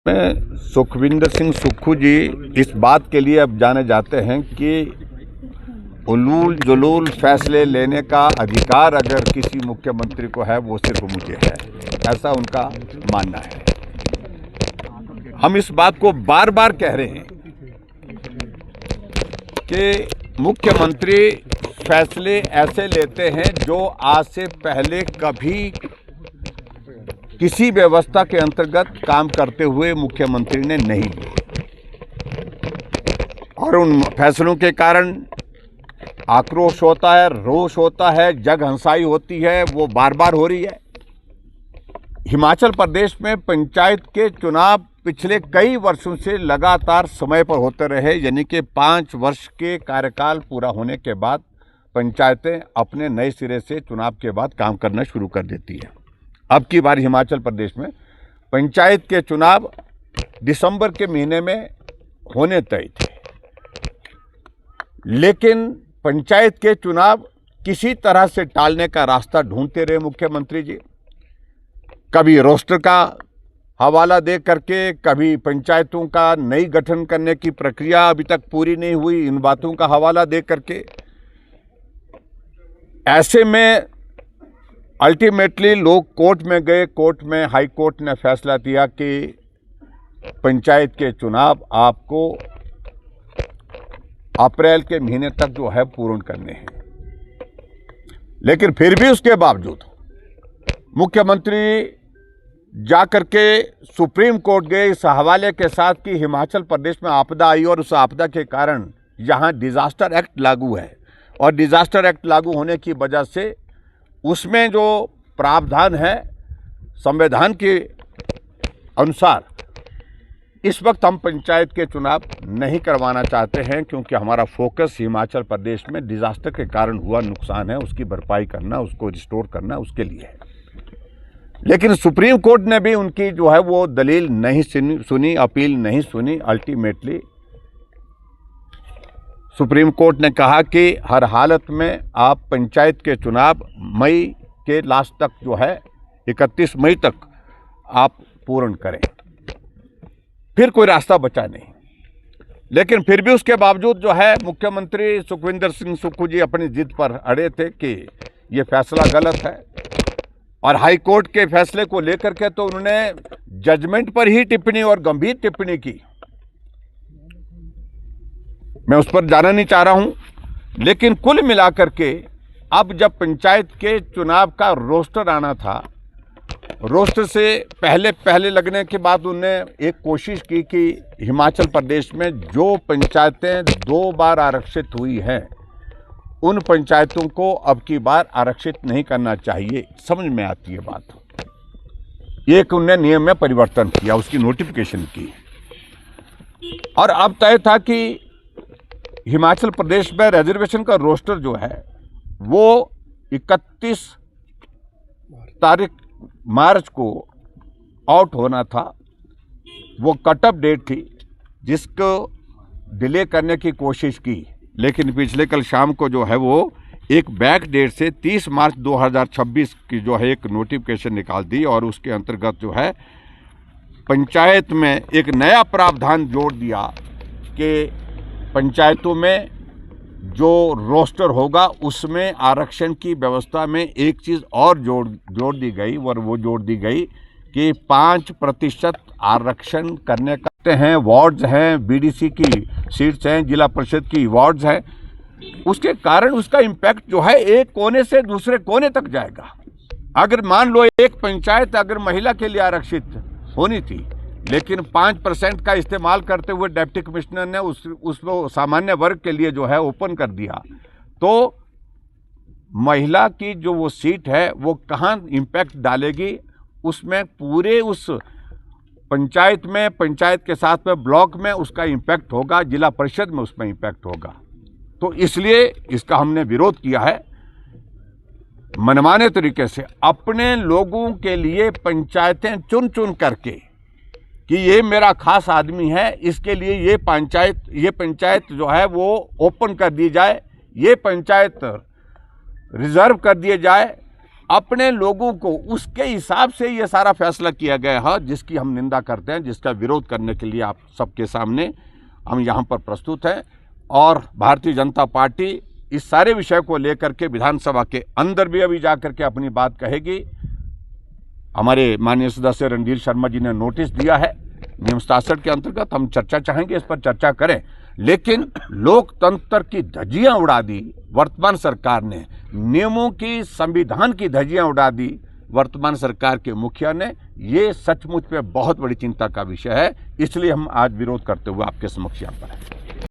में सुखविंदर सिंह सुक्खू जी इस बात के लिए अब जाने जाते हैं कि उलूल जुलूल फैसले लेने का अधिकार अगर किसी मुख्यमंत्री को है वो सिर्फ मुझे है, ऐसा उनका मानना है। हम इस बात को बार बार कह रहे हैं कि मुख्यमंत्री फैसले ऐसे लेते हैं जो आज से पहले कभी किसी व्यवस्था के अंतर्गत काम करते हुए मुख्यमंत्री ने नहीं लिए, और उन फैसलों के कारण आक्रोश होता है, रोष होता है, जगहंसाई होती है, वो बार बार हो रही है। हिमाचल प्रदेश में पंचायत के चुनाव पिछले कई वर्षों से लगातार समय पर होते रहे, यानी कि 5 वर्ष के कार्यकाल पूरा होने के बाद पंचायतें अपने नए सिरे से चुनाव के बाद काम करना शुरू कर देती है। अब की बार हिमाचल प्रदेश में पंचायत के चुनाव दिसंबर के महीने में होने तय थे, लेकिन पंचायत के चुनाव किसी तरह से टालने का रास्ता ढूंढते रहे मुख्यमंत्री जी। कभी रोस्टर का हवाला दे करके, कभी पंचायतों का नई गठन करने की प्रक्रिया अभी तक पूरी नहीं हुई, इन बातों का हवाला दे करके। ऐसे में अल्टीमेटली लोग कोर्ट में गए। कोर्ट में हाई कोर्ट ने फैसला दिया कि पंचायत के चुनाव आपको अप्रैल के महीने तक जो है पूर्ण करने हैं। लेकिन फिर भी उसके बावजूद मुख्यमंत्री जाकर के सुप्रीम कोर्ट गए इस हवाले के साथ कि हिमाचल प्रदेश में आपदा आई और उस आपदा के कारण यहाँ डिजास्टर एक्ट लागू है, और डिजास्टर एक्ट लागू होने की वजह से उसमें जो प्रावधान है संविधान के अनुसार इस वक्त हम पंचायत के चुनाव नहीं करवाना चाहते हैं, क्योंकि हमारा फोकस हिमाचल प्रदेश में डिजास्टर के कारण हुआ नुकसान है उसकी भरपाई करना, उसको रिस्टोर करना, उसके लिए है। लेकिन सुप्रीम कोर्ट ने भी उनकी जो है वो दलील नहीं सुनी, अपील नहीं सुनी। अल्टीमेटली सुप्रीम कोर्ट ने कहा कि हर हालत में आप पंचायत के चुनाव मई के लास्ट तक जो है 31 मई तक आप पूर्ण करें। फिर कोई रास्ता बचा नहीं। लेकिन फिर भी उसके बावजूद जो है मुख्यमंत्री सुखविंदर सिंह सुक्खू जी अपनी जिद पर अड़े थे कि ये फैसला गलत है, और हाई कोर्ट के फैसले को लेकर के तो उन्होंने जजमेंट पर ही टिप्पणी और गंभीर टिप्पणी की। मैं उस पर जाना नहीं चाह रहा हूं, लेकिन कुल मिलाकर के अब जब पंचायत के चुनाव का रोस्टर आना था, रोस्टर से पहले लगने के बाद उन्होंने एक कोशिश की कि हिमाचल प्रदेश में जो पंचायतें 2 बार आरक्षित हुई हैं उन पंचायतों को अब की बार आरक्षित नहीं करना चाहिए। समझ में आती है बात। एक उन्होंने नियम में परिवर्तन किया, उसकी नोटिफिकेशन की, और अब तय था कि हिमाचल प्रदेश में रिजर्वेशन का रोस्टर जो है वो 31 तारीख मार्च को आउट होना था। वो कट ऑफ डेट थी जिसको डिले करने की कोशिश की, लेकिन पिछले कल शाम को जो है वो एक बैक डेट से 30 मार्च 2026 की जो है एक नोटिफिकेशन निकाल दी, और उसके अंतर्गत जो है पंचायत में एक नया प्रावधान जोड़ दिया कि पंचायतों में जो रोस्टर होगा उसमें आरक्षण की व्यवस्था में एक चीज़ और जोड़ दी गई, और वो जोड़ दी गई कि 5% आरक्षण करने का हैं। वार्ड्स हैं, बीडीसी की सीट्स हैं, जिला परिषद की वार्ड्स हैं। उसके कारण उसका इम्पैक्ट जो है एक कोने से दूसरे कोने तक जाएगा। अगर मान लो एक पंचायत अगर महिला के लिए आरक्षित होनी थी, लेकिन 5% का इस्तेमाल करते हुए डिप्टी कमिश्नर ने उसको सामान्य वर्ग के लिए जो है ओपन कर दिया, तो महिला की जो वो सीट है वो कहाँ इम्पैक्ट डालेगी, उसमें पूरे उस पंचायत में, पंचायत के साथ में ब्लॉक में उसका इम्पैक्ट होगा, जिला परिषद में उसमें इम्पैक्ट होगा। तो इसलिए इसका हमने विरोध किया है। मनमाने तरीके से अपने लोगों के लिए पंचायतें चुन करके कि ये मेरा खास आदमी है, इसके लिए ये पंचायत जो है वो ओपन कर दी जाए, ये पंचायत रिजर्व कर दिए जाए, अपने लोगों को उसके हिसाब से ये सारा फैसला किया गया है, जिसकी हम निंदा करते हैं, जिसका विरोध करने के लिए आप सबके सामने हम यहाँ पर प्रस्तुत हैं। और भारतीय जनता पार्टी इस सारे विषय को लेकर के विधानसभा के अंदर भी अभी जाकर के अपनी बात कहेगी। हमारे माननीय सदस्य रणधीर शर्मा जी ने नोटिस दिया है, नियम 67 के अंतर्गत हम चर्चा चाहेंगे, इस पर चर्चा करें। लेकिन लोकतंत्र की धज्जियां उड़ा दी वर्तमान सरकार ने, नियमों की, संविधान की धज्जियां उड़ा दी वर्तमान सरकार के मुखिया ने। ये सचमुच पे बहुत बड़ी चिंता का विषय है, इसलिए हम आज विरोध करते हुए आपके समक्ष यहाँ पर हैं।